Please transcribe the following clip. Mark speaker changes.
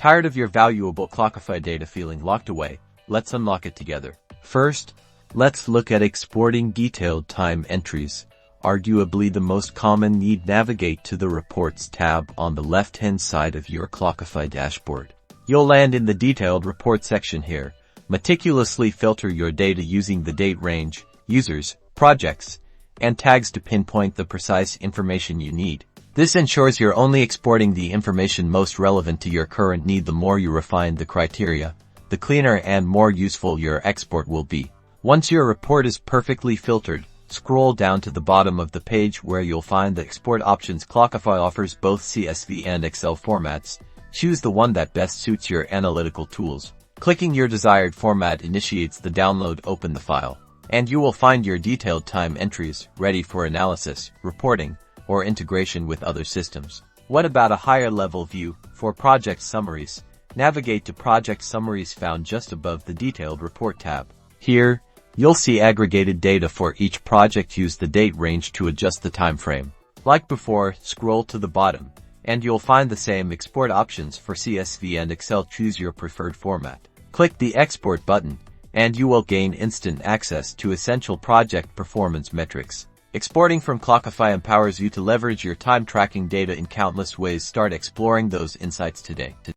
Speaker 1: Tired of your valuable Clockify data feeling locked away? Let's unlock it together. First, let's look at exporting detailed time entries. Arguably the most common need. Navigate to the Reports tab on the left-hand side of your Clockify dashboard. You'll land in the Detailed Report section here. Meticulously filter your data using the date range, users, projects, and tags to pinpoint the precise information you need. This ensures you're only exporting the information most relevant to your current need. The more you refine the criteria, the cleaner and more useful your export will be. Once your report is perfectly filtered, scroll down to the bottom of the page where you'll find the export options. Clockify offers both CSV and Excel formats. Choose the one that best suits your analytical tools. Clicking your desired format initiates the download. Open the file, and you will find your detailed time entries ready for analysis, reporting, or integration with other systems. What about a higher level view? For project summaries, navigate to Project Summaries found just above the Detailed Report tab. Here, you'll see aggregated data for each project. Use the date range to adjust the time frame. Like before, scroll to the bottom, and you'll find the same export options for CSV and Excel. Choose your preferred format. Click the Export button, and you will gain instant access to essential project performance metrics. Exporting from Clockify empowers you to leverage your time tracking data in countless ways. Start exploring those insights today.